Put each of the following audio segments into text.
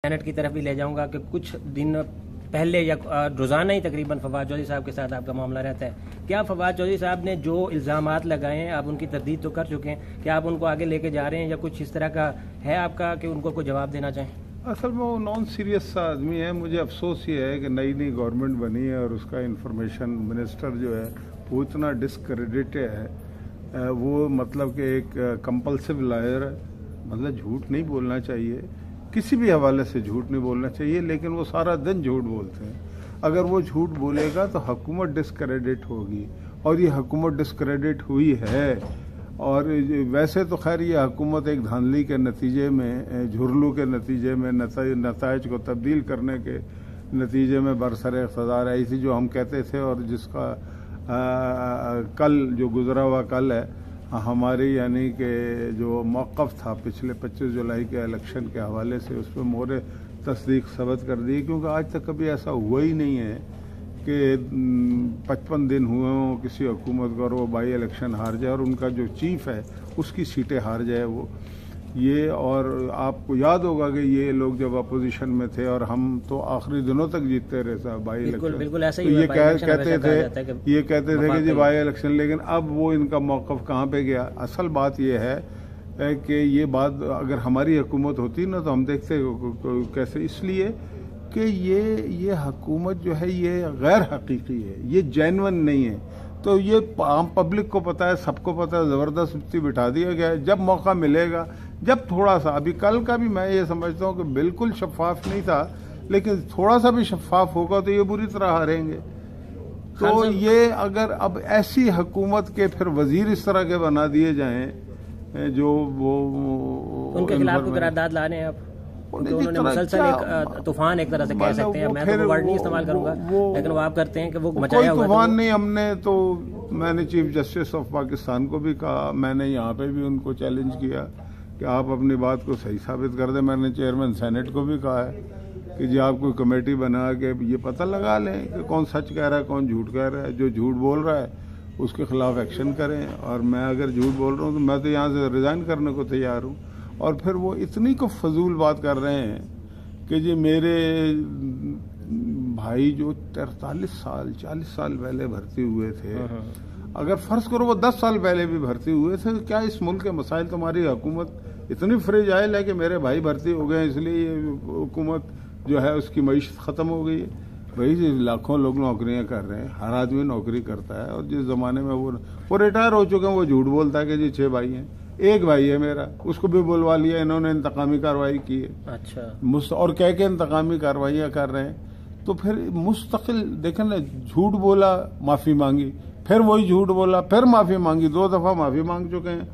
Saint کی طرف بھی لے جاؤں گا کہ کچھ دن پہلے یا روزانہ ہی تقریباً فواد چودھری صاحب کے ساتھ آپ کا معاملہ رہتا ہے. کیا فواد چودھری صاحب نے جو الزامات لگائے ہیں آپ ان کی تردید تو کر چکے ہیں, کیا آپ ان کو آگے لے کے جا رہے ہیں یا کچھ اس طرح کا ہے آپ کا کہ ان کو کوئی جواب دینا چاہیں؟ اصل میں وہ نان سیریس سا آدمی ہے. مجھے افسوس یہ ہے کہ نئی گورنمنٹ بنی ہے اور اس کا انفارمیشن منسٹر جو ہے وہ اتنا ڈسکریڈٹڈ ہے. وہ مطلب کہ ایک کمپلسو لائر ہے, مطلب جھوٹ نہیں بولنا چاہیے, کسی بھی حوالے سے جھوٹ نہیں بولنا چاہیے, لیکن وہ سارا دن جھوٹ بولتے ہیں. اگر وہ جھوٹ بولے گا تو حکومت ڈسکریڈٹ ہوگی, اور یہ حکومت ڈسکریڈٹ ہوئی ہے. اور ویسے تو خیر یہ حکومت ایک دھاندلی کے نتیجے میں, جھرلو کے نتیجے میں, نتائج کو تبدیل کرنے کے نتیجے میں برسر اقتدار آئی تھی, جو ہم کہتے تھے, اور جس کا کل جو گزرا ہوا کل ہے ہماری یعنی کہ جو موقف تھا پچھلے 25 جولائی کے الیکشن کے حوالے سے, اس پہ مہر تصدیق ثبت کر دی. کیونکہ آج تک کبھی ایسا ہوا ہی نہیں ہے کہ 55 دن ہوئے ہوں کسی حکومت کو اور وہ بائی الیکشن ہار جائے اور ان کا جو چیف ہے اس کی سیٹیں ہار جائے وہ. یہ اور آپ کو یاد ہوگا کہ یہ لوگ جب اپوزیشن میں تھے اور ہم تو آخری دنوں تک جیتتے رہے صاحب بائی الیکشن, تو یہ کہتے تھے کہ جی بائی الیکشن, لیکن اب وہ ان کا موقف کہاں پہ گیا. اصل بات یہ ہے کہ یہ بات اگر ہماری حکومت ہوتی نا تو ہم دیکھتے کیسے, اس لیے کہ یہ حکومت جو ہے یہ غیر حقیقی ہے, یہ جینون نہیں ہے. تو یہ عام پبلک کو پتا ہے, سب کو پتا ہے, زبردست بٹھا دیا گیا ہے. جب موقع ملے گا, جب تھوڑا سا, ابھی کل کا بھی میں یہ سمجھتا ہوں کہ بالکل شفاف نہیں تھا, لیکن تھوڑا سا بھی شفاف ہوگا تو یہ بری طرح ہاریں گے. تو یہ اگر اب ایسی حکومت کے پھر وزیر اس طرح کے بنا دیے جائیں جو وہ ان کے خلاف قرارداد لا رہے ہیں, آپ انہوں نے مسلسل ایک طوفان ایک طرح سے کہہ سکتے ہیں, میں تو ورڈ نہیں استعمال کروں گا, لیکن وہ آپ کرتے ہیں کہ وہ مچایا ہوا طوفان نہیں. ہم نے تو, میں نے چیف جسٹس آف پاکستان کو بھی کہا, میں نے یہاں پہ بھی ان کو چیلنج کیا کہ آپ اپنی بات کو صحیح ثابت کر دیں. میں نے چیئرمین سینٹ کو بھی کہا ہے کہ جی آپ کوئی کمیٹی بنا کے یہ پتہ لگا لیں کہ کون سچ کہہ رہا ہے کون جھوٹ کہہ رہا ہے. جو جھوٹ بول رہا ہے اس کے خلاف ایکشن کریں, اور میں اگر جھوٹ بول رہا ہوں تو میں تو یہاں سے ریزائن کرنے کو تیار ہوں. اور پھر وہ اتنی کو فضول بات کر رہے ہیں کہ جی میرے بھائی جو 43 سال 40 سال پہلے بھرتی ہوئے تھے, اگر فرض کرو وہ 10 سال پہلے بھی بھرتی ہوئے تھے, کیا اس ملک کے مسائل تمہاری حکومت اتنی فریجائل ہے کہ میرے بھائی بھرتی ہو گئے اس لیے یہ حکومت جو ہے اس کی معیشت ختم ہو گئی ہے؟ بھائی لاکھوں لوگ نوکریاں کر رہے ہیں, ہر آدمی نوکری کرتا ہے, اور جس زمانے میں وہ ریٹائر ہو چکے ہیں وہ جھوٹ بولتا ہے کہ جی 6 بھائی ہیں, ایک بھائی ہے میرا, اس کو بھی بلوا لیا انہوں نے, انتقامی کارروائی کی ہے. اچھا, اور کہہ کے انتقامی کارروائیاں کر رہے ہیں. تو پھر مستقل دیکھیں نا, جھوٹ بولا معافی مانگی, پھر وہی جھوٹ بولا پھر معافی مانگی, 2 دفعہ معافی مانگ چکے ہیں,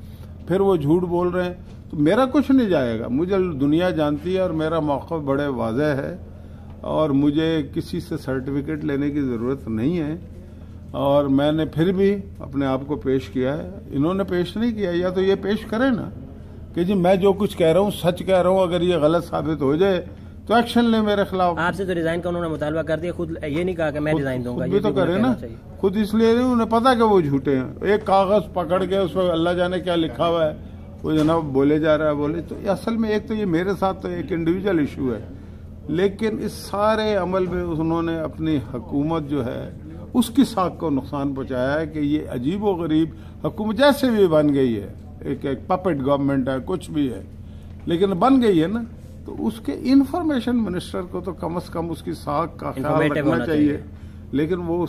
پھر وہ جھوٹ بول رہے ہیں. تو میرا کچھ نہیں جائے گا, مجھے دنیا جانتی ہے اور میرا موقف بڑے واضح ہے, اور مجھے کسی سے سرٹیفکیٹ لینے کی ضرورت نہیں ہے. اور میں نے پھر بھی اپنے آپ کو پیش کیا ہے, انہوں نے پیش نہیں کیا. یا تو یہ پیش کرے نا کہ جی میں جو کچھ کہہ رہا ہوں سچ کہہ رہا ہوں, اگر یہ غلط ثابت ہو جائے تو ایکشن لیں میرے خلاف. آپ سے تو ریزائن کا انہوں نے مطالبہ کر دیا, خود یہ نہیں کہا کہ میں ریزائن دوں گا. یہ بھی تو کرے نا, خود اس لیے نہیں, انہیں پتا کہ وہ جھوٹے ہیں. ایک کاغذ پکڑ کے اس پہ اللہ جانے کیا لکھا ہوا ہے وہ جناب بولے جا رہا ہے بولے. تو اصل میں ایک تو یہ میرے ساتھ تو ایک انڈیویجول ایشو ہے, لیکن اس سارے عمل میں انہوں نے اپنی حکومت جو ہے اس کی ساکھ کو نقصان پہنچایا ہے. کہ یہ عجیب و غریب حکومت جیسے بھی بن گئی ہے, ایک پپٹ گورنمنٹ ہے, کچھ بھی ہے, لیکن بن گئی ہے نا, تو اس کے انفارمیشن منسٹر کو تو کم از کم اس کی ساکھ کا خیال رکھنا چاہیے. لیکن وہ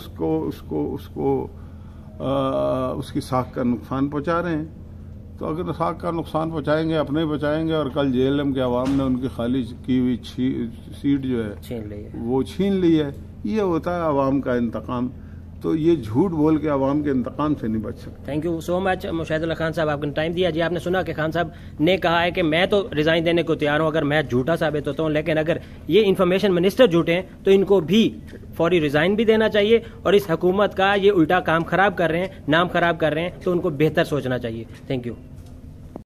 اس کی ساکھ کا نقصان پہنچا رہے ہیں. تو اگر ساکھ کا نقصان پہنچائیں گے اپنے بچائیں گے, اور کل JLM کے عوام نے ان کی خالی کی ہوئی سیٹ جو ہے وہ چھین لی ہے. یہ ہوتا ہے عوام کا انتقام. تو یہ جھوٹ بول کے عوام کے انتقام سے نہیں بچ سکتے. تھینک یو سو مچ مشاہد اللہ خان صاحب, آپ نے ٹائم دیا. جی آپ نے سنا کہ خان صاحب نے کہا ہے کہ میں تو ریزائن دینے کو تیار ہوں اگر میں جھوٹا ثابت ہوتا ہوں, لیکن اگر یہ انفارمیشن منسٹر جھوٹے ہیں تو ان کو بھی فوری ریزائن بھی دینا چاہیے, اور اس حکومت کا یہ الٹا کام خراب کر رہے ہیں, نام خراب کر رہے ہیں, تو ان کو بہتر سوچنا چاہیے. Thank you.